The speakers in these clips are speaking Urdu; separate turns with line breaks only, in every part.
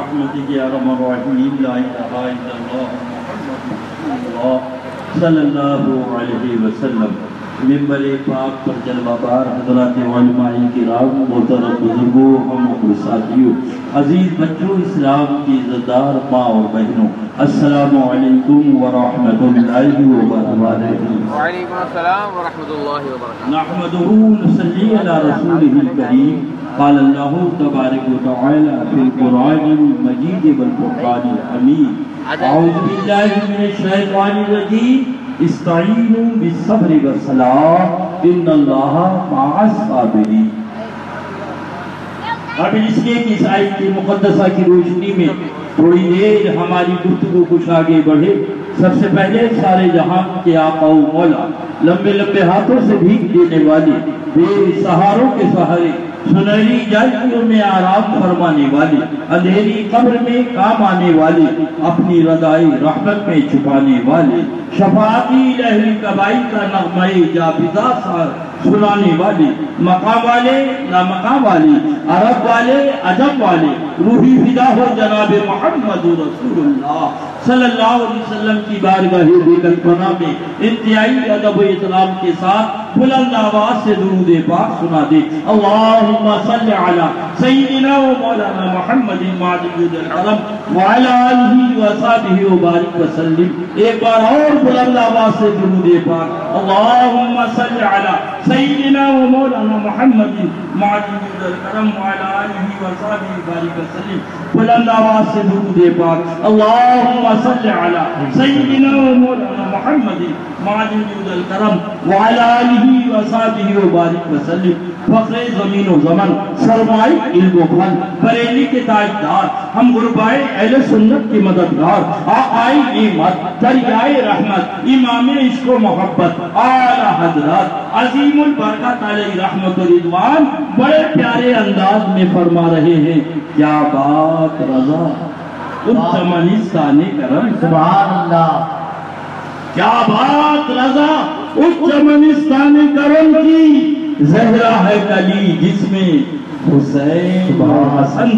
برحمتك يا ارحم الراحمين لا اله الا الله محمد رسول الله صلی اللہ علیہ وسلم۔ ممبر پاک پر جلوہ بار حضرات علماء کرام، محترم بزرگوں، ہم اور ساتھیوں، عزیز بچوں، اسلام کی عزتدار ماں اور بہنوں، السلام علیکم ورحمۃ اللہ وبرکاتہ۔
وعلیکم السلام ورحمۃ اللہ وبرکاتہ۔
نحمده نصلی علی رسولہ الکریم، قال اللہ تبارک و تعالی فی القرآن المجید والفرقان الحمید، اعوذ باللہ من الشیطان الرجیم، استعینوا بالصبر والصلاۃ ان اللہ مع الصابرین۔ اب اس کے اس آیت کی مقدسہ کی روشنی میں تھوڑی دیر ہماری گفتگو کچھ آگے بڑھے۔ سب سے پہلے سارے جہان کے آقا و مولا، لمبے لمبے ہاتھوں سے بھیک دینے والے، بے سہاروں کے سہارے، سنہری جائیوں میں آرام فرمانے والے، اندھیری قبر میں کام آنے والے، اپنی رضائے رحمت میں چھپانے والے، شفاعتی لہری کبائی کا نغمہ جاویدہ سنانے والے، مقام والے لامقام والے، عرب والے عجم والے، روحی فدا ہو جناب محمد رسول اللہ صلی اللہ علیہ وسلم کی بارگاہ بیکلپنا میں انتہائی ادب و احترام کے ساتھ بلند آواز سے درود پاک سنا دے۔ اللہم صلی علی سیدنا و مولانا محمد معدود الکرم وعلی آلہ وصحبہ وبارک وسلم۔ ایک بار اور بلند آواز سے درود پاک، اللہم صلی علی سیدنا و مولانا محمد معدود الکرم وعلی آلہ وصحبہ وبارک وسلم۔ بلند آواز سے درود پاک، اللہم صلی علی سیدنا و مولانا محمد معدود الکرم وعلی آلہ وصحبہ وبارک وسلم۔ فخر زمین و زمن، سرمائی علم و فن، بریلی کے تاجدار، ہم غربائے اہل سنت کی مددگار، آقائے نعمت، دریائے رحمت، امام عشق و محبت، اعلیٰ حضرات عظیم البرکات علیہ رحمت و رضوان بڑے پیارے انداز میں فرما رہے ہیں، کیا بات رضا اچمنستان کرم،
سبحان اللہ،
کیا بات رضا اچمنستان کرم کی، زہرا ہے کلی جس میں حسین و حسن۔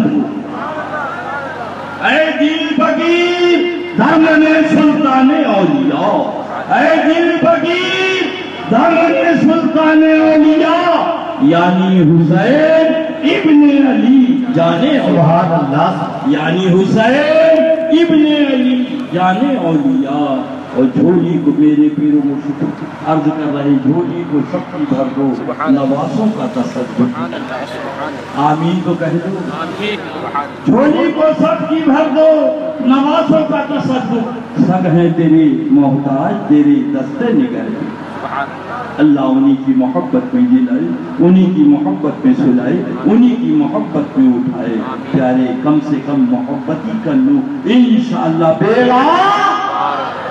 اے دل فقیر دامن سلطان اولیاء، اے دل فقیر دامن سلطان اولیاء، یعنی حسین ابن علی جانے
سبحان اللہ،
یعنی حسین ابن علی جانے اولیاء۔ اور جھولی کو میرے پیر و مرشد عرض کر رہے، جھولی کو سب کی بھر دو، نوازوں کا تصدق، آمین تو کہہ دو، جھولی کو سب کی بھر دو، نوازوں کا تصدق، سب ہیں تیرے محتاج تیرے دستے نگرے۔ اللہ انہی کی محبت میں جلائے، انہی کی محبت میں سلائے، انہی کی محبت میں اٹھائے، پیارے کم سے کم محبتی کر لو انشاءاللہ بیڑا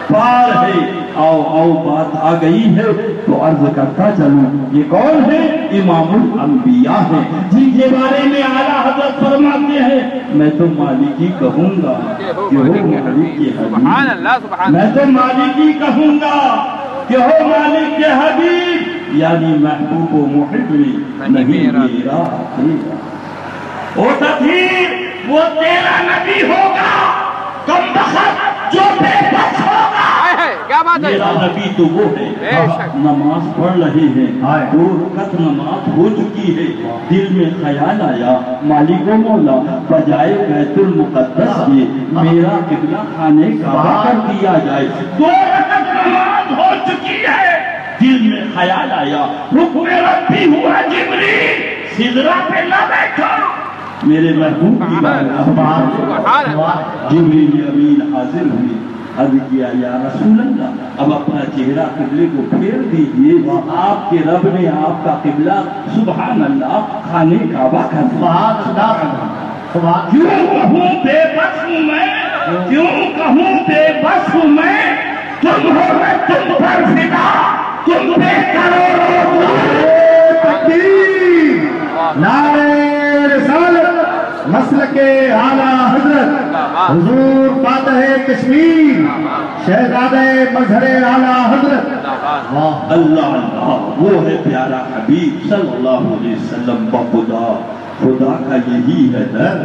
پار ہے۔ آؤ بات آ گئی ہے تو عرض کرتا چلوں، یہ کون ہے؟ امام الانبیاء ہے، جن کے بارے میں اعلیٰ حضرت فرماتے ہیں، میں تو مالکی کہوں گا کہ ہو مالک کے حبیب، میں تو مالکی کہوں گا کہ ہو مالک کے حبیب، یعنی محبوب و محب میں نہیں میرا تیرا۔ او تطہیر وہ تیرا نبی ہوگا، کم بخت جو بے بس ہوگا۔ میرا نبی تو وہ ہے، نماز پڑھ رہے ہیں، 2 رکعت نماز ہو چکی ہے، دل میں خیال آیا مالک و مولا بجائے بیت المقدس کے میرا قبلہ خانے کعبہ کر دیا جائے۔ 2 رکعت نماز ہو چکی ہے، دل میں خیال آیا حکم ربی ہوا جبریل سدرہ پہ نہ بیٹھا، میرے محبوب کی بارگاہ جبریل امین حاضر ہوئے، عرض کیا یا رسول اللہ اب اپنا چہرہ قبلے کو پھیر دیجئے، آپ کے رب نے آپ کا قبلہ سبحان اللہ خانے کعبہ کر دیا۔ کیوں کہوں بے بس ہوں میں، کیوں کہوں بے بس ہوں میں، تم ہو میں تم پر فدا، تم پہ کرو
تکبیر، نعرہ رسالت، مسلک اعلیٰ حضرت حضور فاتح کشمیر شہزادہ مظہر اعلیٰ حضرت۔
اللہ اللہ وہ ہے پیارا حبیب صلی اللہ علیہ وسلم، بخدا خدا کا یہی ہے در،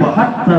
72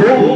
2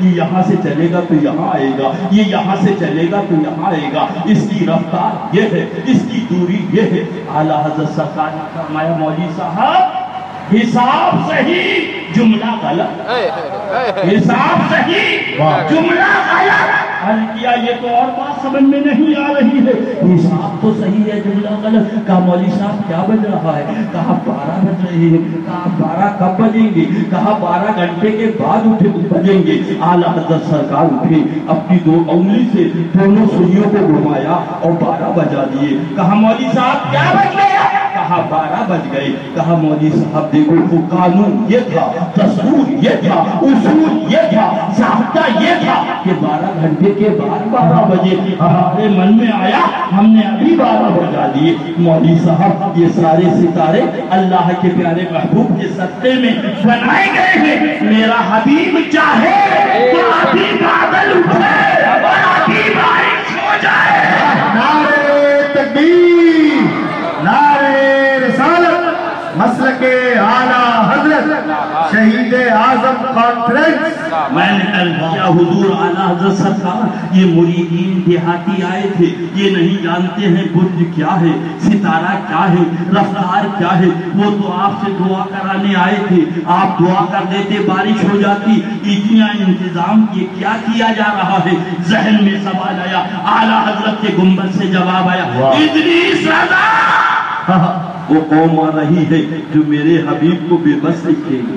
یہ یہاں سے چلے گا تو یہاں آئے گا، یہ یہاں سے چلے گا تو یہاں آئے گا، اس کی رفتار یہ ہے، اس کی دوری یہ ہے۔ اعلیٰ حضرت سرکار نے فرمایا مولوی صاحب حساب صحیح جملہ غلط، حساب صحیح جملہ غلط۔ حل کیا یہ تو اور بات سمجھ میں نہیں آ رہی ہے، حساب تو صحیح ہے جملہ غلط۔ کہا مولوی صاحب کیا بج رہا ہے؟ کہا 12 بج رہے ہیں۔ کہا 12 کب بجیں گے؟ کہا 12 گھنٹے کے بعد بجیں گے۔ اعلیٰ حضرت سرکار اٹھے، اپنی 2 انگلی سے دونوں سوئیوں کو گھمایا اور 12 بجا دیے۔ کہا مولوی صاحب کیا بج گیا؟ کہا 12 بج گئے۔ کہا مولوی صاحب دیکھو وہ قانون یہ تھا، دستور یہ تھا، اصول یہ تھا، ضابطہ یہ تھا کہ 12 گھنٹے کے بعد 12 بجے ہمارے من میں آیا، ہم نے ابھی 12 بجا دیے۔ مولوی صاحب یہ سارے ستارے اللہ کے پیارے محبوب کے صدقے میں بنائے گئے ہیں۔ میرا حبیب چاہے تو ابھی بادل اٹھے اور ابھی بارش ہو جائے۔
نعرہ تکبیر، نعرہ رسالت، مسلک اعلیٰ حضرت شہید اعظم کانفرنس۔
میں نے کل کیا حضور اعلیٰ حضرت سرکار یہ مریدین دیہاتی آئے تھے، یہ نہیں جانتے ہیں برج کیا ہے، ستارہ کیا ہے، رفتار کیا ہے، وہ تو آپ سے دعا کرانے آئے تھے، آپ دعا کر دیتے بارش ہو جاتی، اتنا انتظام کیا کیا جا رہا ہے۔ ذہن میں سوال آیا، اعلیٰ حضرت کے گنبد سے جواب آیا، ادریس رضا وہ قوم آ رہی ہے جو میرے حبیب کو بے بس لکھے گی،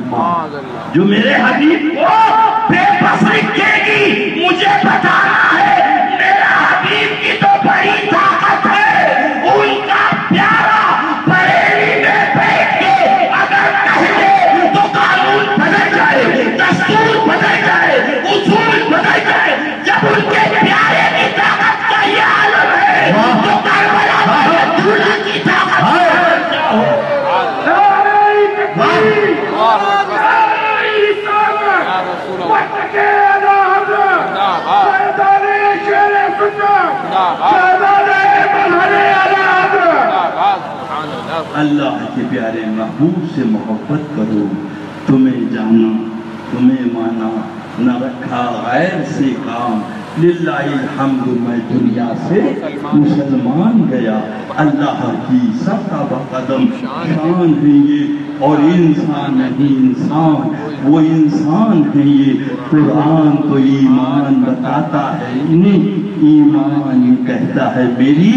جو میرے حبیب کو بے بس لکھے گی۔ مجھے بتانا ہے میرا حبیب کی تو بڑی طاقت ہے، ان کا پیارا بریلی میں بیٹھ کے اگر کہہ دے تو قانون بدل جائے، دستور بدل جائے، اصول بدل جائے۔ جب ان کے پیارے کی طاقت کا یہ عالم ہے تو کربلا میں دھولا کی طاقت ہے۔ اللہ کے پیارے محبوب سے محبت کرو، تمہیں جانا تمہیں مانا، نہ رکھا غیر سے کام، للہ الحمد میں دنیا سے مسلمان گیا۔ اللہ کی سب کا قدم شان ہے یہ، اور انسان نہیں انسان، وہ انسان ہے یہ۔ قرآن تو ایمان بتاتا ہے انہیں، ایمان یہ کہتا ہے میری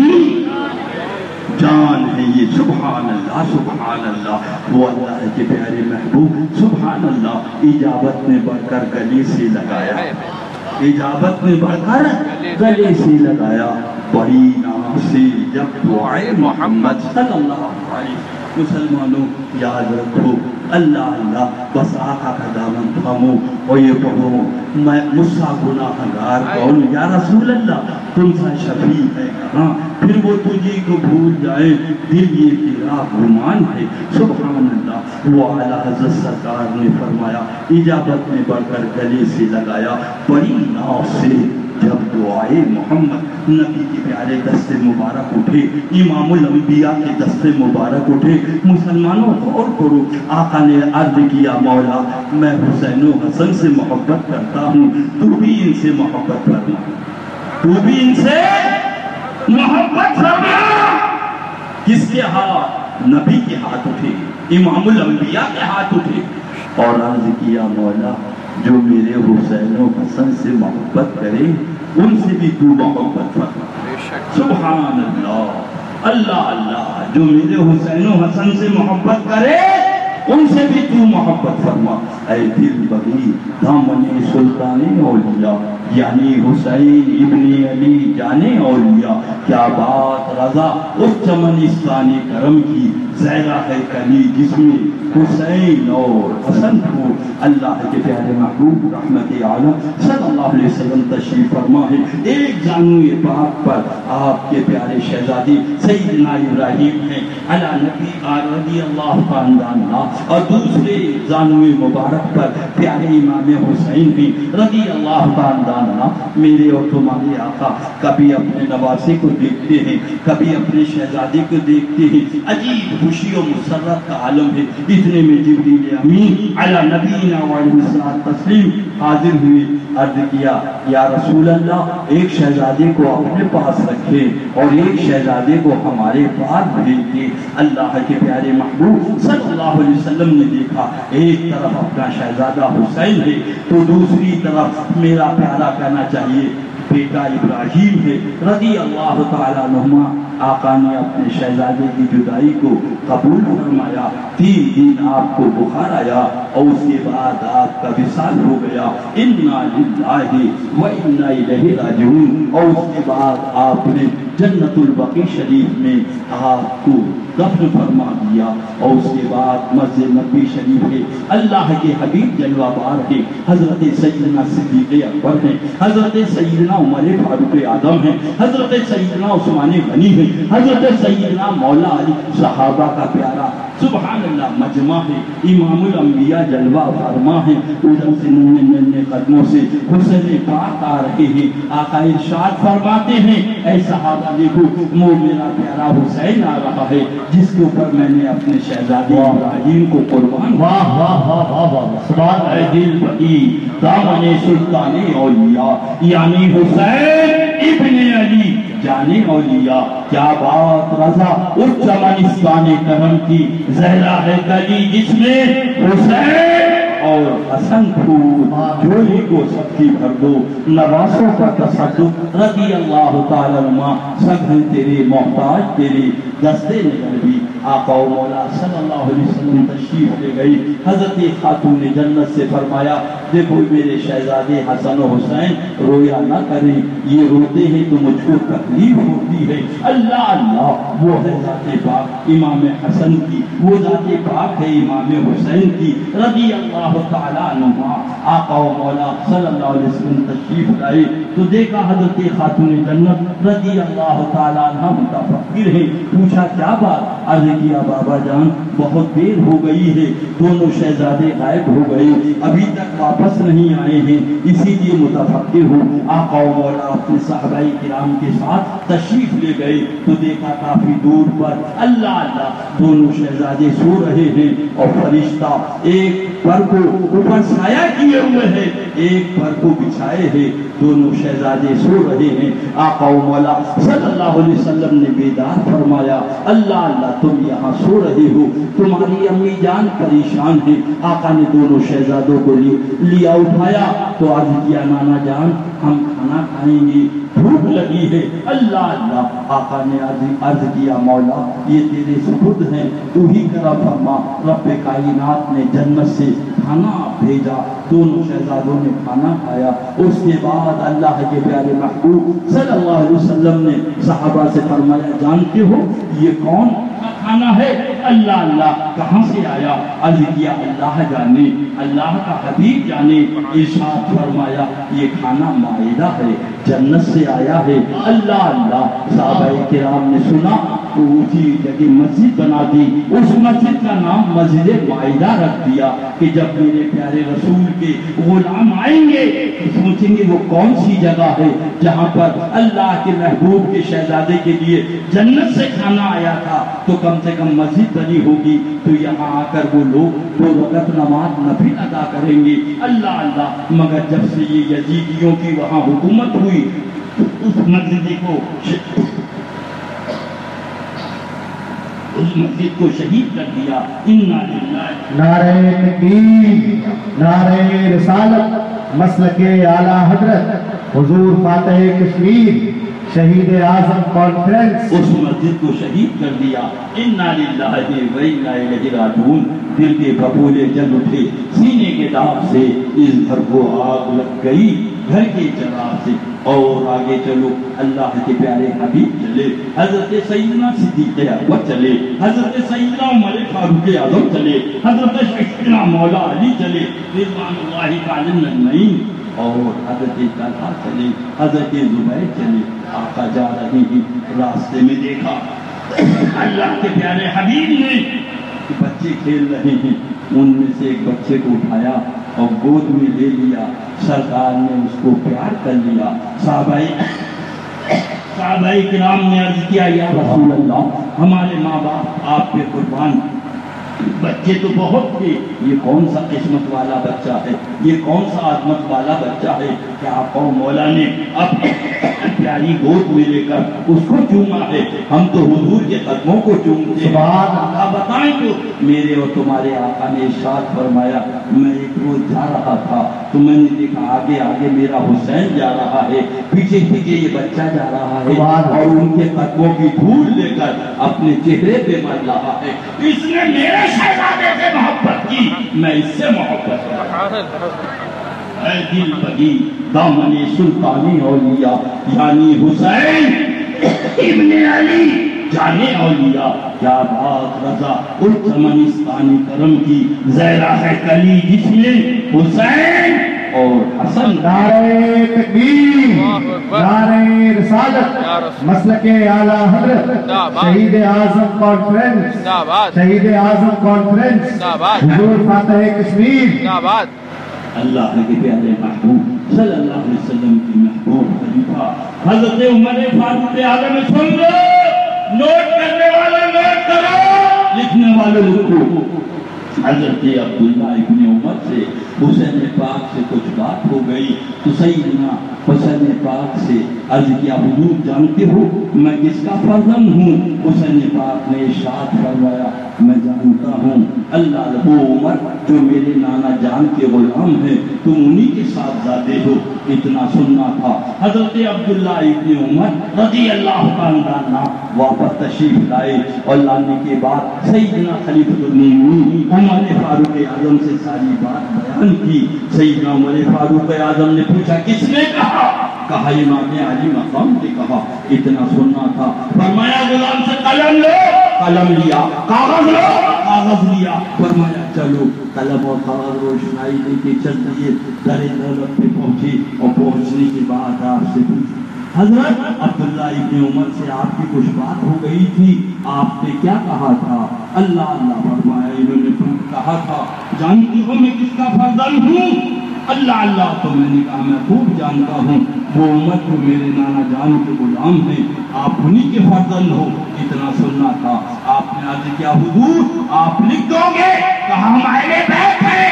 جان ہے یہ۔ سبحان اللہ سبحان اللہ، وہ اللہ کے پیارے محبوب سبحان اللہ۔ اجابت نے بڑھ کر گلے سے لگایا، اجابت نے بڑھ کر گلے سے لگایا، بڑی ناز سے جب دعائے محمد صلی اللہ علیہ وسلم۔ مسلمانوں یاد رکھو، اللہ اللہ بس آقا کا دامن تھامو اور یہ پڑھو، میں مجھ سا گناہگار کون، یا رسول اللہ تم سا شفیع ہے کہاں، پھر وہ تجھے کو بھول جائے، دل یہ تیرا گمان ہے۔ سبحان اللہ، وہ اعلیٰ حضرت سرکار نے فرمایا، اجابت نے بڑھ کر گلے سے لگایا، بڑی ناز سے جب دعائے محمد نبی کے پیارے دست مبارک اٹھے، امام الانبیاء کے دست مبارک اٹھے۔ مسلمانوں غور کرو، آقا نے عرض کیا مولا میں حسین و حسن سے محبت کرتا ہوں، تو بھی ان سے محبت فرما، تو بھی ان سے محبت فرما۔ کس کے ہاتھ؟ نبی کے ہاتھ اٹھے، امام الانبیاء کے ہاتھ اٹھے، اور عرض کیا مولا جو میرے حسین و حسن سے محبت کرے ان سے بھی تو محبت فرما۔ سبحان اللہ، اللہ اللہ، جو میرے حسین و حسن سے محبت کرے ان سے بھی تو محبت فرما۔ اے دل بغی دامن سلطان اولیاء، یعنی حسین ابن علی جانے اولیاء، کیا بات رضا اس چمنستان کرم کی، زیرہ ہے کلی جس میں حسین اور حسن کو۔ اللہ کے پیارے محبوب رحمت عالم صلی اللہ علیہ وسلم تشریف فرما ہے۔ ایک جانوے پاک پر آپ کے پیارے شہزادی سیدنا ابراہیم ہیں علی نبی رضی اللہ تعالیٰ، اور دوسرے جانوے مبارک پر پیارے امام حسین ہیں رضی اللہ تعالیٰ۔ میرے اور تمہارے آقا کبھی اپنے نواسے کو دیکھتے ہیں، کبھی اپنے شہزادے کو دیکھتے ہیں، عجیب خوشی و مسرت کا عالم ہے۔ اتنے میں جبریل امین علی نبینا و علیہ الصلوۃ تسلیم حاضر ہوئے، عرض کیا یا رسول اللہ ایک شہزادے کو اپنے پاس رکھے اور ایک شہزادے کو ہمارے پاس بھیج دے۔ اللہ کے پیارے محبوب صلی اللہ علیہ وسلم نے دیکھا ایک طرف اپنا شہزادہ حسین ہے تو دوسری طرف میرا پیارا کہنا چاہیے بیٹا ابراہیم ہے رضی اللہ تعالیٰ عنہما۔ آقا نے اپنے شہزادے کی جدائی کو قبول فرمایا، 3 دن آپ کو بخار آیا اور اس کے بعد آپ کا وصال ہو گیا، انا للہ و انا الیہ راجعون، اور اس کے بعد آپ نے جنت البقیع شریف میں آپ کو دفن فرما دیا، اور اس کے بعد مسجد نبوی شریف ہے اللہ کے حبیب جلوہ بار ہے، حضرت سیدنا صدیق اکبر ہیں، حضرت سیدنا عمر فاروق اعظم ہیں، حضرت سیدنا عثمان غنی ہیں، حضرت سیدنا مولا علی صحابہ کا پیارا سبحان اللہ مجمع ہے، امام الانبیاء جلوہ فرما ہے، ادھر سے ننے قدموں سے حسین پاک آ رہے ہیں، آقا ارشاد فرماتے ہیں اے صحابہ دیکھو وہ میرا پیارا حسین آ رہا ہے جس کے اوپر میں نے اپنے شہزادے ابراہیم کو قربان
واہ واہ واہ واہ واہ سبحان
اے دل بڑی دامن سلطان اولیاء یعنی حسین ابن علی جانے اولیاء، کیا بات رضا اس چمنستان کرم کی زہرا ہے گلی جس میں حسین اور حسن پھول، جھولی کو سب کی بھر دو نواسوں کا تصدق رضی اللہ تعالیٰ عنہ، سب ہیں تیرے محتاج تیرے دستے نگر بھی۔ آقا و مولا صلی اللہ علیہ وسلم تشریف لے گئی، حضرت خاتون جنت سے فرمایا دیکھو میرے شہزادے حسن و حسین رویا نہ کریں، یہ روتے ہیں تو مجھ کو تکلیف ہوتی ہے۔ اللہ اللہ وہ ہے ذات پاک امام حسن کی، وہ ذات پاک ہے امام حسین کی رضی اللہ تعالیٰ عنہ۔ آقا و مولا صلی اللہ علیہ وسلم تشریف لائے تو دیکھا حضرت خاتون جنت رضی اللہ تعالیٰ عنہ متفکر ہیں، پوچھا کیا بات؟ عرض کیا بابا جان بہت دیر ہو گئی ہے، دونوں شہزادے غائب ہو گئے، ابھی تک واپس نہیں آئے ہیں، اسی لیے متفکر ہوں۔ آقا و مولا اپنے صحابہ کرام کے ساتھ تشریف لے گئے تو دیکھا کافی دور پر اللہ اللہ دونوں شہزادے سو رہے ہیں اور فرشتہ ایک پر کو اوپر سایہ کیے ہوئے ہیں، ایک پر کو بچھائے ہیں، دونوں شہزادے سو رہے ہیں۔ آقا و مولا صلی اللہ علیہ وسلم نے بیدار فرمایا اللہ اللہ تم یہاں سو رہے ہو، تمہاری امی جان پریشان ہیں۔ آقا نے دونوں شہزادوں کو لیا اٹھایا تو عرض کیا نانا جان ہم کھانا کھائیں گے، بھوک لگی ہے۔ اللہ اللہ آقا نے عرض کیا مولا یہ تیرے سپرد ہیں، تو ہی کرم فرما۔ رب کائنات نے جنت سے کھانا بھیجا، دونوں شہزادوں نے کھانا کھایا۔ اس کے بعد اللہ کے پیارے محبوب صلی اللہ علیہ وسلم نے صحابہ سے فرمایا جانتے ہو یہ کون کھانا ہے؟ اللہ اللہ کہاں سے آیا؟ عرض کیا اللہ جانے، اللہ کا حبیب جانے۔ ارشاد فرمایا یہ کھانا مائدہ ہے، جنت سے آیا ہے۔ اللہ اللہ صحابہ کرام نے سنا تو اسی جگہ مسجد بنا دی، اس مسجد کا نام مسجد مائدہ رکھ دیا کہ جب میرے پیارے رسول کے غلام آئیں گے تو سوچیں گے وہ کون سی جگہ ہے جہاں پر اللہ کے محبوب کے شہزادے کے لیے جنت سے کھانا آیا تھا، تو کم سے کم مسجد بنی ہوگی تو یہاں آ کر وہ لوگ 2 رکعت نماز نفل ادا کریں گے۔ اللہ اللہ مگر جب سے یہ یزیدیوں کی وہاں حکومت ہوئی اس مسجد کو شہید کر دیا۔
نعرہ تکبیر، نعرہ رسالت، مسلک اعلیٰ حضرت حضور فاتح کشمیر شہید اعظم کانفرنس،
اس مسجد کو شہید کر دیا۔ انا للہ و انا الیہ راجعون۔ دل کے بھپولے جل اٹھے سینے کے داغ سے، اس گھر کو آگ لگ گئی گھر کے چراغ سے۔ اور آگے چلو اللہ کے پیارے حبیب چلے، حضرت سیدنا صدیق اکبر چلے، حضرت سیدنا عمر فاروق اعظم چلے، حضرت سیدنا مولا علی چلے رضوان اللہ تعالی اجمعین، اور حضرت طلحہ چلے، حضرت زبیر چلے۔ آقا جا رہے ہیں، راستے میں دیکھا اللہ کے پیارے حبیب نے بچے کھیل رہے ہیں، ان میں سے ایک بچے کو اٹھایا اور گود میں لے لیا، سرکار نے اس کو پیار کر لیا۔ صحابہ صحابہ کرام نے عرض کیا یا رسول اللہ ہمارے ماں باپ آپ پہ قربان، بچے تو بہت تھے، یہ کون سا قسمت والا بچہ ہے، یہ کون سا عظمت والا بچہ ہے کہ آپ کو مولا نے اپنی پیاری گود میں لے کر اس کو چوما ہے، ہم تو حضور کے قدموں کو چومتے ہیں۔ آپ بتائیں تو میرے اور تمہارے آقا نے ارشاد فرمایا، میں ایک روز جا رہا تھا تو میں نے دیکھا آگے آگے میرا حسین جا رہا ہے، پیچھے پیچھے یہ بچہ جا رہا ہے اور ان کے قدموں کی دھول لے کر اپنے چہرے پہ مل رہا ہے۔ اس نے میرے شہزادے سے محبت کی، میں اس سے محبت کرتا۔ اے دل بگی دامن سلطانی اولیاء یعنی حسین ابن علی جانے اولیاء، کیا بات رضا الچمنستانی کرم کی زہرا ہے کلی جس نے حسین اور حسن۔
نعرہ تکبیر، نعرہ رسالت، مسلک اعلیٰ حضرت شہید اعظم کانفرنس، شہید اعظم کانفرنس، حضور فاتح کشمیر۔
اللہ کے پیارے محبوب صلی اللہ علیہ وسلم کی محبوب خلیفہ حضرت عمر فاروق اعظم، سن لو، نوٹ کرنے والا نوٹ کرو، لکھنے والے لکھو۔ حضرت عبداللہ ابن عمر سے حسین پاک سے کچھ بات ہو گئی تو سیدنا حسین پاک سے عرض کیا حضور جانتے ہو میں کس کا فرزند ہوں؟ حسین پاک نے ارشاد فرمایا میں جانتا ہوں، اللہ وہ عمر جو میرے نانا جان کے غلام ہیں تم انہی کے ساتھ زادے ہو، اتنا سننا تھا۔ حضرت عبداللہ ابن عمر رضی اللہ عنہ واپس تشریف لائے اور لانے کے بعد سیدنا خلیفۃ المؤمنین عمر فاروق اعظم سے ساری بات بیان کی۔ سیدنا عمر فاروق اعظم نے پوچھا کس نے کہا؟ کہا امام علی مقام نے کہا، اتنا سننا تھا۔ فرمایا غلام سے قلم لو، قلم لیا، کاغذ لو، کاغذ لیا۔ فرمایا چلو، قلم اور کاغذ روشنائی لے کے چل دیے، در دولت پہ پہنچے اور پہنچنے کے بعد آپ سے پوچھا حضرت عبداللہ ابن عمر سے آپ کی کچھ بات ہو گئی تھی، آپ نے کیا کہا تھا؟ اللہ اللہ فرمایا انہوں نے کہا تھا جانتی ہو میں کس کا فرزند ہوں؟ اللہ اللہ تو میں نے کہا میں خوب جانتا ہوں، وہ عمر جو میرے نانا جان کے غلام ہیں آپ انہی کے فرزند ہو، اتنا سننا تھا۔ آپ نے عرض کیا حضور آپ لکھ دو گے؟ کہا ہمارے بیٹھ ہے،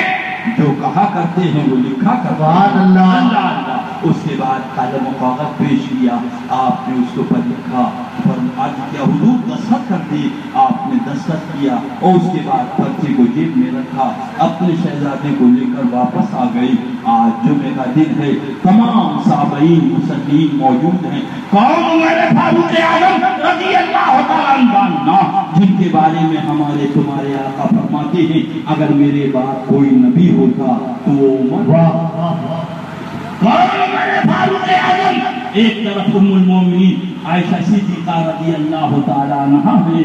جو کہا کرتے ہیں وہ لکھا کرتے ہیں۔ اللہ اللہ۔ اس کے بعد قلم و کاغذ پیش کیا، آپ نے اس کو پر لکھا، عرض کیا حضور دستخط کر دی، آپ نے دستخط کیا اور اس کے بعد پرچے کو جیب میں رکھا، اپنے شہزادے کو لے کر واپس آ گئی۔ آج جمعے کا دن ہے، تمام صحابین مسلمین موجود ہیں، کون عمر فاروق اعظم رضی اللہ تعالیٰ عنہ جن کے بارے میں ہمارے تمہارے آقا فرماتے ہیں اگر میرے بعد کوئی نبی ہوتا تو وہ عمر۔ فاروق اعظم ایک طرف ام المومنین عائشہ صدیقہ رضی اللہ تعالیٰ عنہا ہے،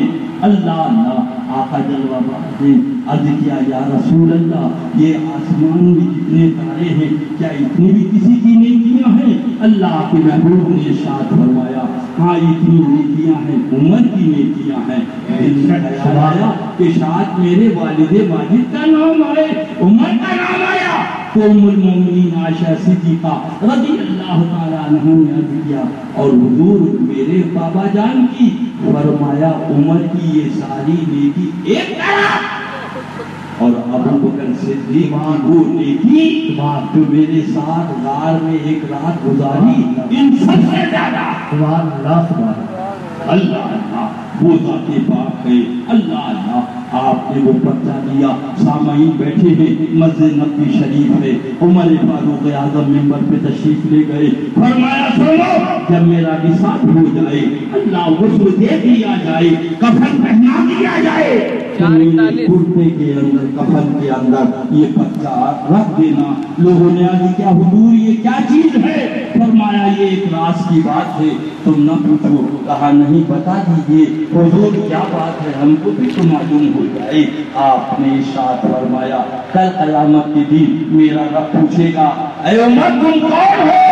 اللہ اللہ آقا جلوہ بہتے عرض کیا یا رسول اللہ یہ آسمان میں جتنے تارے ہیں کیا اتنی بھی کسی کی نیکیاں ہیں؟ اللہ کے محبوب نے ارشاد فرمایا ہاں اتنی نیکیاں ہیں، عمر کی نیکیاں ہیں۔ دل میں خیال آیا کہ شاید میرے والد ماجد کا نام آئے، عمر کا نام آیا تو ام المومنین عائشہ صدیقہ رضی اللہ تعالیٰ عنہ نے عرض کیا اور حضور میرے بابا جان کی؟ فرمایا عمر کی یہ ساری نیکی ایک طرف اور ابو بکر صدیق وہ نیکی جو میرے ساتھ غار میں ایک رات گزاری ان سب سے زیادہ اللہ اللہ وہ ذات پاک ہے۔ اللہ اللہ آپ نے وہ پرچہ دیا، سامعین بیٹھے ہیں، مسجد نبوی شریف ہے، عمر فاروق اعظم منبر پہ تشریف لے گئے، فرمایا سنو جب میرا وصال ہو جائے اللہ غسل دے دیا جائے، کفن پہنا دیا جائے تو میرے کرتے کے اندر کفن کے اندر یہ پرچہ رکھ دینا۔ لوگوں نے آگے کیا حضور یہ کیا چیز ہے؟ فرمایا یہ ایک راز کی بات ہے تم نہ پوچھو۔ کہا نہیں بتا دیجئے حضور کیا بات ہے ہم کو بھی تو معلوم ہو جائے۔ آپ نے ارشاد فرمایا کل قیامت کے دن میرا رب پوچھے گا اے عمر تم کون ہو؟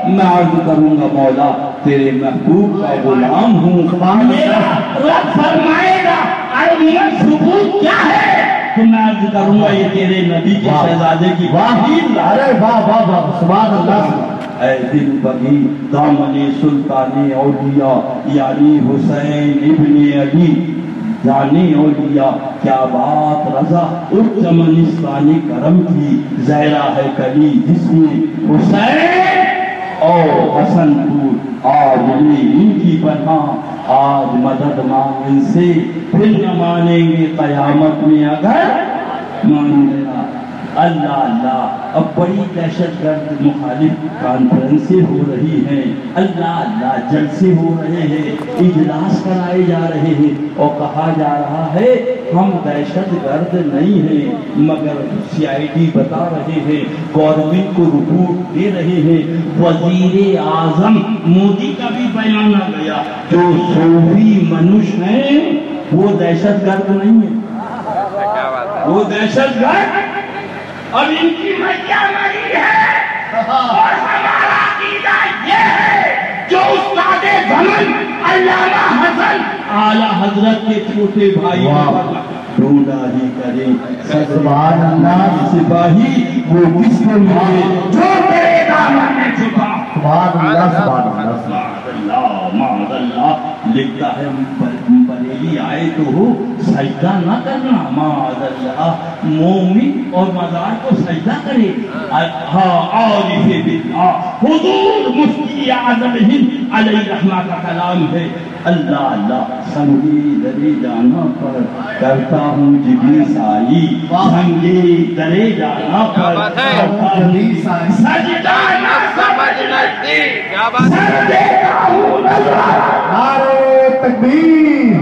میں عرض کروں گا مولا تیرے محبوب کا غلام ہوں۔ میرا رب فرمائے گا اے عمر ثبوت کیا ہے؟ تو میں عرض کروں گا یہ تیرے نبی کے شہزادے کی
واہ واہ واہ سبحان اللہ۔
اے دل بگی دامن سلطان اولیاء یعنی حسین ابن علی جانے اولیاء کیا بات رضا اس چمنستانی کرم کی زہرا ہے کلی جس میں حسین اور حسن پور آج لی ان کی پناہ آج مدد مانگ ان سے پھر نہ مانیں گے قیامت میں اگر مان لینا اللہ اللہ اب بڑی دہشت گرد مخالف کانفرنسیں ہو رہی ہیں اللہ اللہ جلسے ہو رہے ہیں اجلاس کرائے جا رہے ہیں اور کہا جا رہا ہے ہم دہشت گرد نہیں ہیں مگر سی آئی ڈی بتا رہے ہیں گورنمنٹ کو رپورٹ دے رہے ہیں وزیر اعظم مودی کا بھی بیان آ گیا جو صوفی منش ہیں وہ دہشت گرد نہیں ہے وہ دہشت گرد اب ان کی مجھا مری ہے اور ہمارا عقیدہ یہ ہے جو استاد زمن علامہ حسن اعلیٰ حضرت کے چھوٹے بھائی ڈھونڈا ہی کرے
سبحان اللہ
سپاہی وہ کس کو ملے جو تیرے دامن میں چھپا
سبحان اللہ سبحان اللہ
معاذ اللہ لکھتا ہے بریلی آئے تو ہو سجدہ نہ کرنا معاذ اللہ مومن اور مزار کو سجدہ کرے عارف باللہ حضور مفتی اعظم ہند علیہ رحمہ کا کلام ہے اللہ اللہ سنگی درے جانا پر کرتا ہوں جبی سائی سنگی درے جانا پر کرتا ہوں سجدہ نہ سمجھ نزدی سر دیتا ہوں نظر
نعرہ تکبیر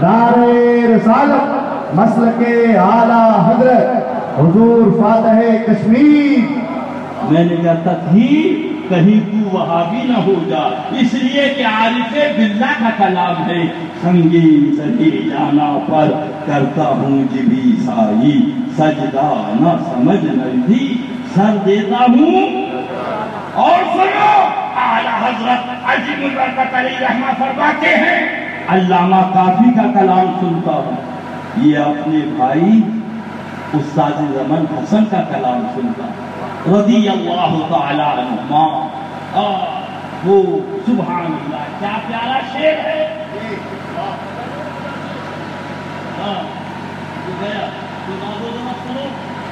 نعرہ رسالت مسلک اعلیٰ حضرت حضور فاتح کشمیر
میں نے کہتا تھی کہیں تو وہابی نہ ہو جا اس لیے کہ عارف باللہ کا کلام ہے سنگی سجی جانا پر کرتا ہوں جبی سائی سجدہ نہ سمجھ نزدی سر دیتا ہوں اور سنو اعلیٰ حضرت عظیم البرکت علیہ رحمہ فرماتے ہیں علامہ کافی کا کلام سنتا ہوں یہ اپنے بھائی استاد زمن حسن کا کلام سنتا ہوں رضی اللہ تعالی عنہما وہ سبحان اللہ کیا پیارا شعر ہے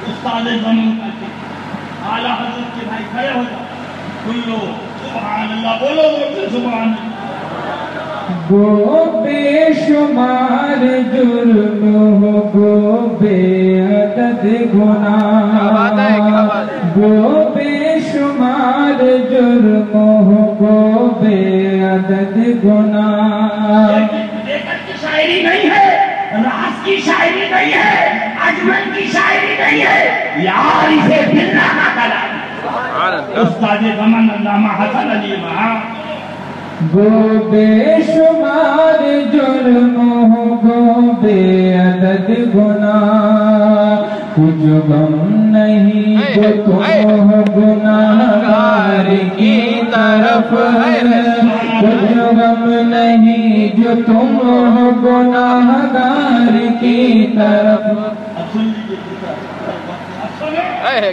استاد زمن کا اعلیٰ حضرت کے بھائی کھڑے ہو جاؤ بولو سبحان اللہ بولو سبحان اللہ
گو بے شمار جرم ہو گو بے عدد گناہ گو بے شمار جرم ہو گو بے عدد گناہ
کی شاعری نہیں ہے راز کی شاعری نہیں ہے اجمل کی شاعری نہیں ہے یار اسے باللہ کا کلام استاد زمان علامہ حسن علی مہاں
گو بے شمار جرم ہو گو بے عدد گناہ کچھ غم نہیں جو تم ہو گناہگار کی طرف کچھ غم نہیں جو تم ہو گناہگار کی طرف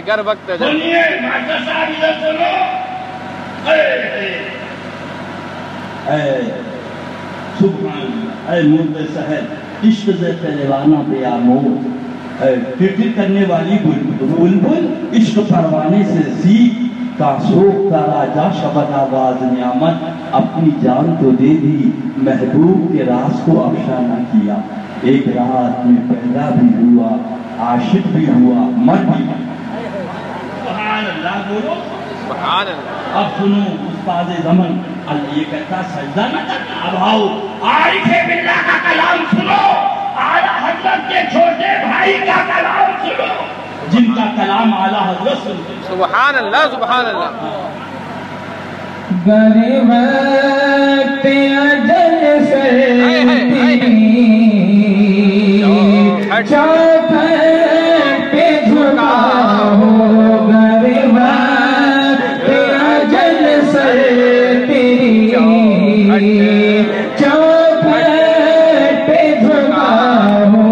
گر وقت ہے
سنیے ماجد صاحب ادھر سنو سبحان اے مرد سہر عشق سے پہلوانا بے آمود فکر کرنے والی بلبل عشق پروانے سے سیکھ کا سوکھتا راجہ شبد آواز نعمت اپنی جان تو دے دی محبوب کے راز کو افشا نہ کیا ایک رات میں پیدا بھی ہوا عاشق بھی ہوا مر بھی سبحان اللہ بولو
سبحان اللہ
اب سنو استاد زمن اللہ یہ کہتا سجدہ نہ کرنا اب آؤ عارف باللہ کا کلام سنو اعلیٰ حضرت کے چھوٹے بھائی کا کلام سنو جن کا کلام اعلیٰ حضرت سنتے
سبحان اللہ سبحان اللہ
گر وقت اجل سرتی چوکھٹ پہ جھکا ہو گر وقت اجل سرتی چوکھٹ پہ جھکا ہو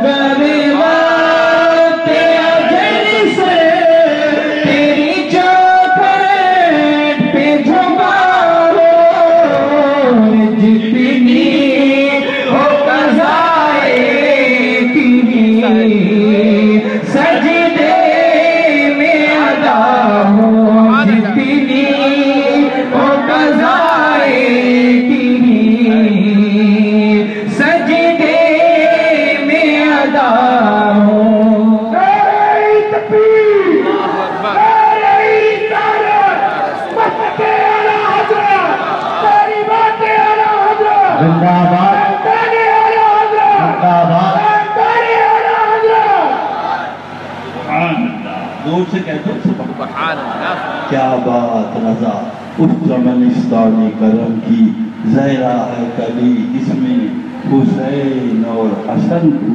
گر وقت اجل سرتی چوکھٹ سجدے میں ادا ہوں
نعرہ تکبیر نعرہ رسالت مسلک اعلی حضرت تعلیمات اعلی حضرت زندہ باد اعلی حضرت زندہ باد اعلی حضرت
سبحان اللہ زور سے کہتے ہیں
سبحان اللہ
کیا بات رضا اس زمنستانی کرم کی زہرا ہے کلی اس میں حسین اور حسن کو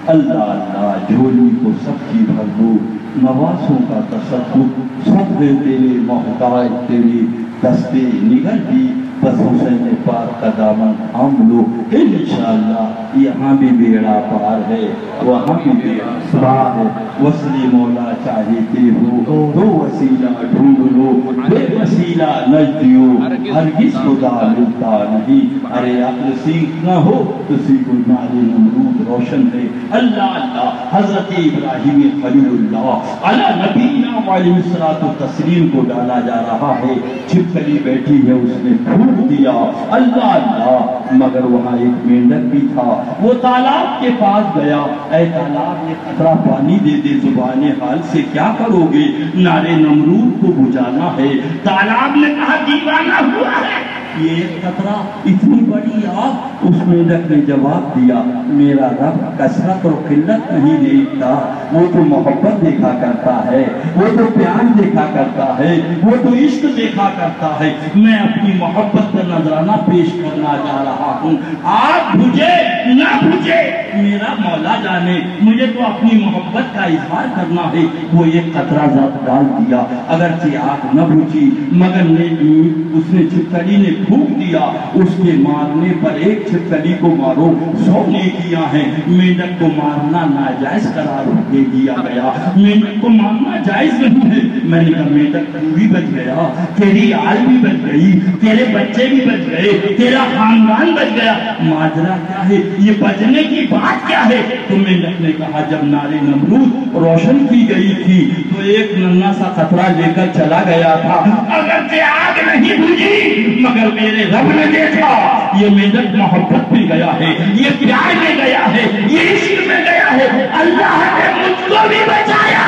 اللہ اللہ جھولی کو سب کی بھر دو نوازوں کا تصدق سب ہے تیرے محتاج تیری دستے نگل بھی بس حسین پاک کا دامن تھام لو انشاءاللہ یہاں بھی بیڑا پار ہے وہاں بھی بیڑا پار ہے وصلی مولا چاہتے ہو تو وسیلہ ڈھونڈ لو بے وسیلہ نجدیو ہرگز خدا ملتا نہیں ارے عقل سیکھ نہ ہو تو سیکھو نار نمرود روشن ہے اللہ اللہ حضرت ابراہیم خلیل اللہ علی نبینا علیہ الصلوۃ والتسلیم کو ڈالا جا رہا ہے چھپکلی بیٹھی ہے اس نے پھوٹ دیا اللہ اللہ مگر وہاں ایک مینڈک بھی تھا وہ تالاب کے پاس گیا اے تالاب یہ قطرہ پانی دے دے زبان حال سے کیا کرو گے نارے نمرود کو بجھانا ہے تالاب نے کہا دیوانہ ہوا ہے یہ ایک قطرہ اتنی بڑی آگ اس مینڈک نے جواب دیا میرا رب کثرت اور قلت نہیں دیکھتا وہ تو محبت دیکھا کرتا ہے وہ تو پیار دیکھا کرتا ہے وہ تو عشق دیکھا کرتا ہے میں اپنی محبت کا نذرانہ پیش کرنا جا رہا ہوں آگ بجھے نہ بجھے میرا مولا جانے مجھے تو اپنی محبت کا اظہار کرنا ہے وہ ایک قطرہ ذات ڈال دیا اگرچہ آگ نہ بجھی مگر اس نے چھپکلی نے پھونک دیا اس کے مارنے پر ایک چھپکلی کو مارو 100 نیکیاں ہیں مینڈک کو مارنا ناجائز قرار دے دیا گیا مینڈک کو مارنا جائز نہیں ہے میں نے کہا مینڈک تو بھی بچ گیا تیری آل بھی بچ گئی تیرے بچے بھی بچ گئے تیرا خاندان بچ گیا ماجرا کیا ہے یہ بچنے کی بات کیا ہے تو مینڈک نے کہا جب نار نمرود روشن کی گئی تھی تو ایک ننھا سا قطرہ لے کر چلا گیا تھا اگرچہ آگ نہیں بجھی مگر میرے رب نے دیکھا یہ مینڈک محبت میں گیا ہے یہ پیار میں گیا ہے یہ عشق میں گیا ہے اللہ نے مجھ کو بھی بچایا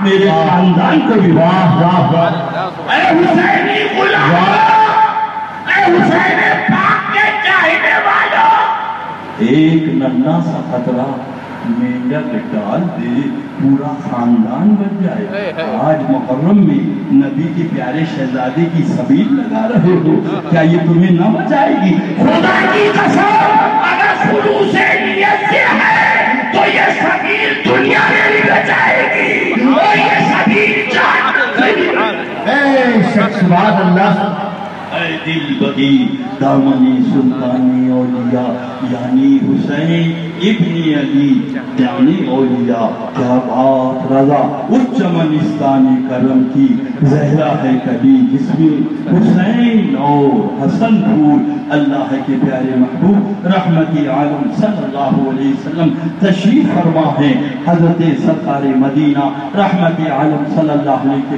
میرے خاندان کو بھی واہ واہ واہ اے حسینی غلام اے حسین پاک کے چاہنے والوں ایک ننھا سا قطرہ مینڈک ڈال دے پورا خاندان بن جائے آج محرم میں نبی کے پیارے شہزادے کی سبیل لگا رہے ہو کیا یہ تمہیں نہ بچائے گی خدا کی قسم اگر خلوص نیت سے ہے تو یہ سبیل دنیا میں بھی بچائے گی اور یہ سبیل جان
اے شخص سبحان اللہ
اے دل بگی دامنی سلطانی اولیاء یعنی حسین ابن علی یعنی اولیاء کیا بات رضا اس چمنستانی کرم کی زہرا ہے کلی جس میں حسین اور حسن پھول اللہ کے پیارے محبوب رحمت عالم صلی اللہ علیہ وسلم تشریف فرما ہے حضرت سرکار مدینہ رحمت عالم صلی اللہ علیہ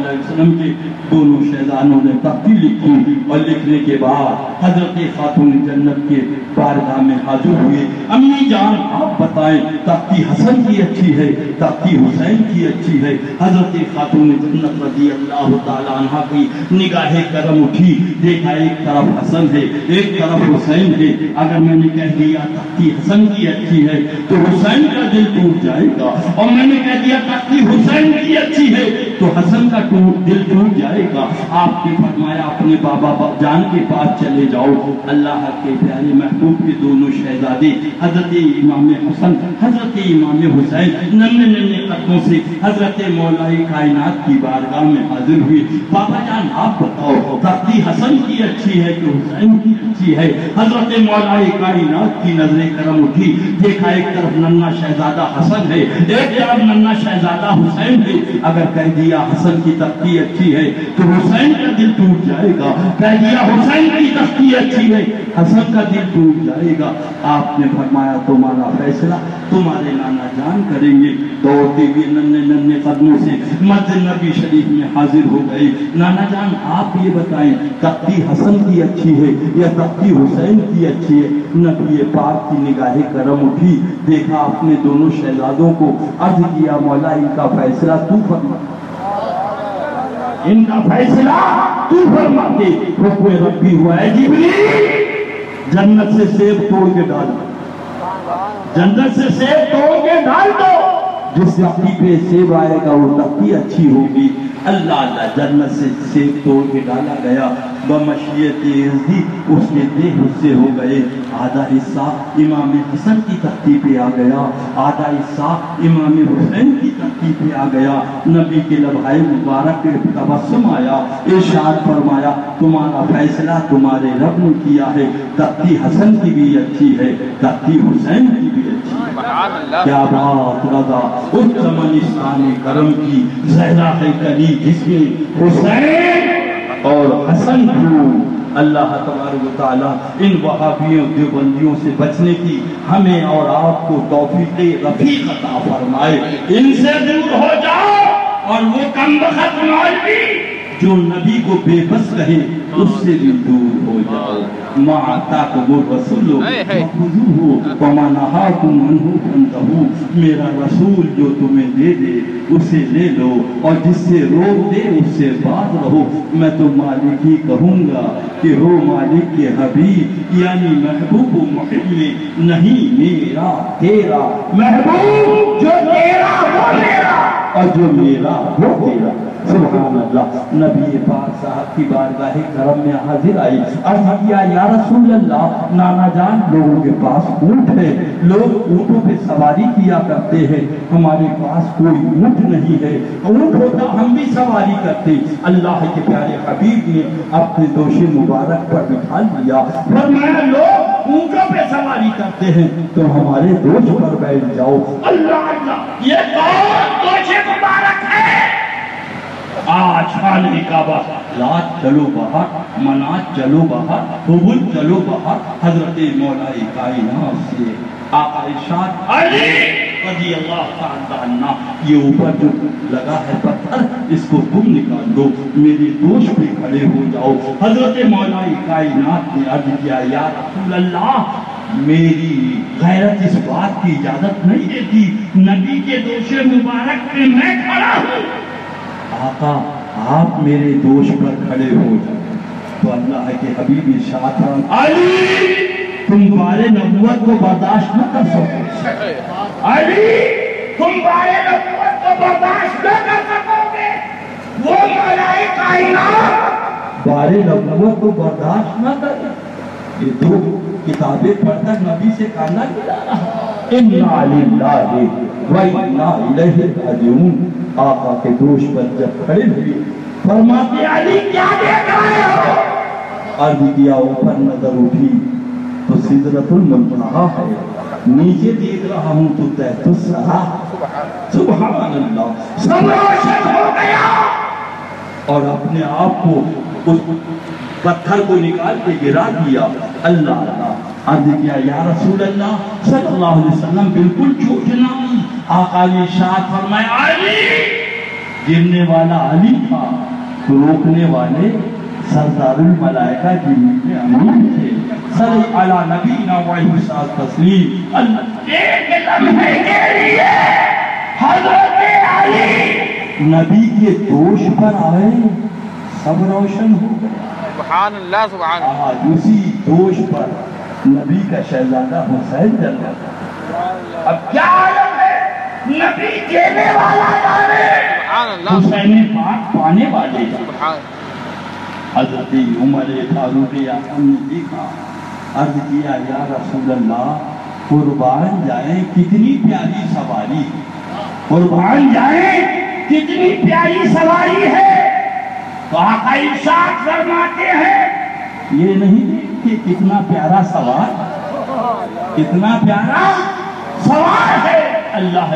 وسلم کے دونوں شہزادوں نے تختی لکھی اور لکھنے کے بعد حضرت خاتون جنت کے بارگاہ میں حاضر ہوئے امی جان آپ بتائیں تختی حسن کی اچھی ہے تختی حسین کی اچھی ہے حضرت خاتون جنت رضی اللہ تعالیٰ عنہ کی نگاہ کرم اٹھی دیکھا ایک طرف حسن ہے ایک طرف حسین ہے اگر میں نے کہہ دیا تختی حسن کی اچھی ہے تو حسین کا دل ٹوٹ جائے گا اور میں نے کہہ دیا تختی حسین کی اچھی ہے تو حسن کا دل ٹوٹ جائے گا آپ نے فرمایا اپنے بابا جان کے پاس چلے جاؤ اللہ کے پیارے محبوب کے دونوں شہزادے حضرت امام حسن حضرت امام حسین ننھے ننھے قدموں سے حضرت مولا کائنات کی بارگاہ میں حاضر ہوئے بابا جان آپ بتاؤ تختی حسن کی اچھی ہے کہ حسین کی اچھی ہے حضرت مولا کائنات کی نظر کرم اٹھی دیکھا ایک طرف ننھا شہزادہ حسن ہے ایک طرف ننھا شہزادہ حسین ہے اگر کہہ دیا حسن کی تختی اچھی ہے تو حسین کا دل ٹوٹ جائے گا کہہ دیا حسین کی تختی اچھی ہے، حسن کا دل ٹوٹ جائے گا۔ آپ نے فرمایا تمہارا فیصلہ تمہارے نانا جان کریں گے۔ دوڑتے ہوئے ننھے ننھے قدموں سے مسجد نبی شریف میں حاضر ہو گئے۔ نانا جان آپ یہ بتائیں تختی حسن کی اچھی ہے یا تختی حسین کی اچھی ہے؟ نبی پاک کی نگاہ کرم اٹھی، دیکھا اپنے دونوں شہزادوں کو، عرض کیا مولا ان کا فیصلہ تو فرما، ان کا فیصلہ تو فرما دے۔ حکم ربی ہوا ہے جبریل جنت سے سیب توڑ کے ڈال دو، جنت سے سیب توڑ کے ڈال دو، جس تختی پہ سیب آئے گا وہ تختی اچھی ہوگی۔ اللہ اللہ جنت سے سیب توڑ کے ڈالا گیا، بمشیت عزی اس کے دے حصے ہو گئے۔ آدھا حصہ امام حسن کی تختی پہ آ گیا، آدھا حصہ امام حسین کی تختی پہ آ گیا۔ نبی کے لبھائے مبارک پہ تبسم آیا، ارشاد فرمایا تمہارا فیصلہ تمہارے رب نے کیا ہے، تختی حسن کی بھی اچھی ہے، تختی حسین کی بھی اچھی ہے۔ کیا بات رضا اس زمانستان کرم کی، زہرا ہے کلی جس میں حسین اور حسن کو۔ اللہ تبارک و تعالیٰ ان وہابیوں دیوبندیوں سے بچنے کی ہمیں اور آپ کو توفیق رفیق عطا فرمائے۔ ان سے دور ہو جاؤ، اور وہ کم بخت مولوی جو نبی کو بے بس کہے اس سے بھی دور ہو جاؤ۔ ما آتاکم الرسول فخذوہ وما نہاکم عنہ فانتہوا، میرا رسول جو تمہیں دے دے اسے لے لو، اور جس سے روک دے اس سے باز رہو۔ میں تو مالک ہی کہوں گا کہ ہو مالک کے حبیب، یعنی محبوب و محب میں نہیں میرا تیرا، محبوب جو تیرا وہ میرا اور جو میرا وہ تیرا۔ سبحان اللہ۔ نبی پاک صاحب کی بارگاہ کرم میں حاضر آئی، عرض کیا یا رسول اللہ نانا جان لوگوں کے پاس اونٹ ہے، لوگ اونٹوں پہ سواری کیا کرتے ہیں، ہمارے پاس کوئی اونٹ نہیں ہے، اونٹ ہوتا ہم بھی سواری کرتے۔ اللہ کے پیارے حبیب نے اپنے دوش مبارک پر بٹھا لیا، فرمایا لوگ اونٹوں پہ سواری کرتے ہیں تو ہمارے دوش پر بیٹھ جاؤ۔ اللہ اللہ، یہ کون دوش مبارک ہے؟ آج خانہ کعبہ، لات چلو باہر، منات چلو باہر، حبل چلو باہر، حضرت مولا کائنات سے آقا ارشاد علی رضی اللہ تعالیٰ عنہ، یہ اوپر جو لگا ہے پتھر اس کو تم نکال دو، میرے دوش پہ کھڑے ہو جاؤ۔ حضرت مولا کائنات نے عرض کیا یا رسول اللہ میری غیرت اس بات کی اجازت نہیں دیتی، نبی کے دوش مبارک پہ میں کھڑا ہوں۔ آقا آپ میرے دوش پر کھڑے ہو جائیں تو اللہ کے حبیب ارشاد فرمایا علی تم بارے نبوت کو برداشت نہ کر سکو، علی تم بارے نبوت کو برداشت نہ کر سکو گے، وہ مولا کائنات بارے نبوت کو برداشت نہ کرے۔ یہ دو کتابیں پڑھ کر نبی سے کہنا کیا رہا اِنَّا لِلَّهِ وَإِنَّا إِلَيْهِ رَاجِعُونَ۔ آقا کے دوش پر جب کھڑے ہوئے فرماتے علی کیا دیکھ رہے ہو؟ عرض کیا اوپر نظر اٹھی تو سدرۃ المنتہا ہے، نیچے دیکھ رہا ہوں تو تحت الثری۔ سبحان اللہ، سب روشن ہو گیا اور اپنے آپ کو اس پتھر کو نکال کے گرا دیا۔ اللہ اللہ، عرض کیا یا رسول اللہ صلی اللہ علیہ وسلم بالکل جھوٹ نہ، آقا نے ارشاد فرمایا علی گرنے والا علی تھا، روکنے والے سردار الملائکہ جبریل امین تھے۔ صلی علی نبینا وعلیہ التسلیم۔ ایک لمحے کے لیے حضرت علی نبی کے دوش پر آئے، سب روشن ہو گیا۔
سبحان اللہ سبحان اللہ۔
آج اسی دوش پر نبی کا شہزادہ حسین جل رہا۔ اب کیا عالم ہے، نبی دینے والا جانے،
سبحان اللہ
حسین پاک پانے والے جانے۔
سبحان
حضرت عمر فاروق اعظم نے دیکھا، عرض کیا یا رسول اللہ قربان جائیں کتنی پیاری سواری، قربان جائیں کتنی پیاری سواری ہے۔ تو آقا ارشاد فرماتے ہیں یہ نہیں کہ کتنا پیارا سوار، کتنا پیارا سوار ہے۔ اللہ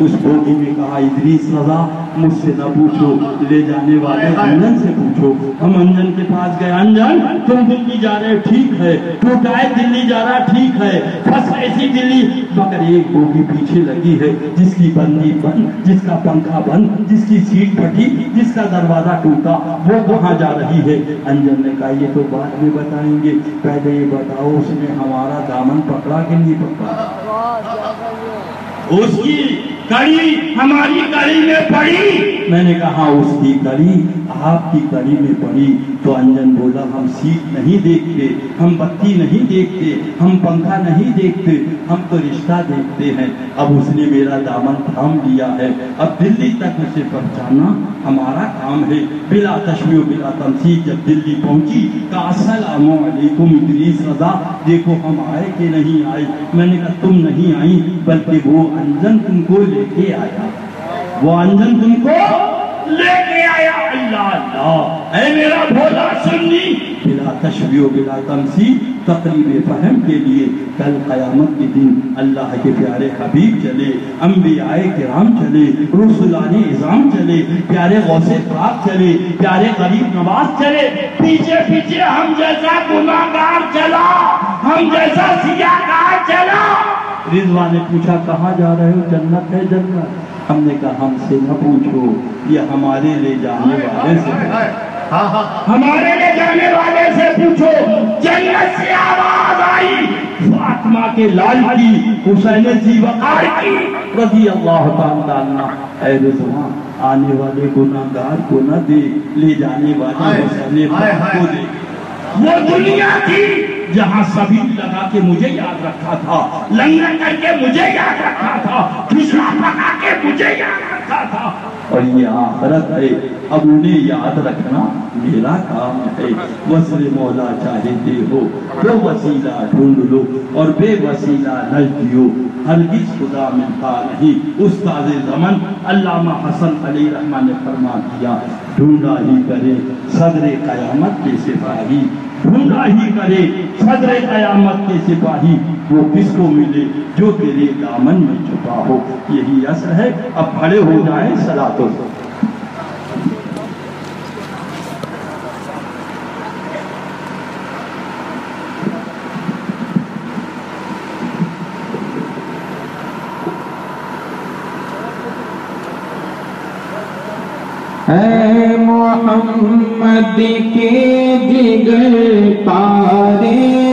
اس بوگی میں کہا ادریس رضا مجھ سے نہ پوچھو، لے جانے والے انجن سے پوچھو۔ ہم انجن کے پاس گئے، انجن تم دلی جا رہے ٹھیک ہے، ٹوٹائے دلی جا رہا ٹھیک ہے، پھنس ایسی دلی، مگر ایک بوگی پیچھے لگی ہے جس کی بندی بند، جس کا پنکھا بند، جس کی سیٹ پھٹی، جس کا دروازہ ٹوٹا، وہ کہاں جا رہی ہے؟ انجن نے کہا یہ تو بعد میں بتائیں گے، پہلے یہ بتاؤ اس نے ہمارا دامن پکڑا کہ نہیں پکڑا؟ اس کی کڑی ہماری کڑی میں پڑی۔ میں نے کہا اس کی کڑی آپ کی کڑی میں پڑی تو انجن بولا ہم سیٹ نہیں دیکھتے، ہم بتی نہیں دیکھتے، ہم پنکھا نہیں دیکھتے، ہم تو رشتہ دیکھتے ہیں۔ اب اس نے میرا دامن تھام لیا ہے، اب دلی تک اسے پہنچانا ہمارا کام ہے۔ بلا تشبیہ و بلا تمثیل جب دلی پہنچی کہا السلام علیکم ادریس رضا، دیکھو ہم آئے کہ نہیں آئے؟ میں نے کہا تم نہیں آئی بلکہ وہ انجن تم کو لے کے آیا، وہ انجن تم کو لے کے آیا۔ اللہ اللہ، اے میرا بھولا سنی، بلا تشبیہ و بلا تمثیل تقریب فہم کے لیے کل قیامت کے دن اللہ کے پیارے حبیب چلے، انبیاء کرام چلے، رسولان اعظام چلے، پیارے غوث پاک چلے، پیارے غریب نواز چلے، پیچھے پیچھے ہم جیسا گناہگار چلا، ہم جیسا سیاہکار چلا۔ رضوان نے پوچھا کہاں جا رہے ہو؟ جنت ہے جنت۔ ہم نے کہا ہم سے نہ پوچھو، یہ ہمارے لے جانے والے سے ہمارے لے جانے والے سے پوچھو۔ جنت سے آواز آئی فاطمہ کے لال کی، حسین ذی وقار کی رضی اللہ تعالیٰ عنہ، اے رضوان آنے والے گناہگار کو نہ دے، لے جانے والے حسین پاک کو دے۔ وہ دنیا تھی جہاں سبھی لگا کے مجھے یاد رکھا تھا، لنگر کر کے مجھے یاد رکھا تھا، کھچڑا پکا کے مجھے یاد رکھا تھا، اور یہ آخرت ہے، اب انہیں یاد رکھنا میرا کام ہے۔ وصل مولا چاہتے ہو تو وسیلہ ڈھونڈ لو اور بے وسیلہ نجدیو، ہرگز خدا ملتا نہیں۔ استاد زمن علامہ حسن علی رحمہ نے فرما دیا ڈھونڈا ہی کرے صدر قیامت کے سپاہی، ڈھونڈا ہی کرے صدر قیامت کے سپاہی، وہ کس کو ملے جو تیرے دامن میں چھپا ہو۔ یہی اثر ہے، اب کھڑے ہو جائیں صلاۃ و
اے محمد کے جگر پارے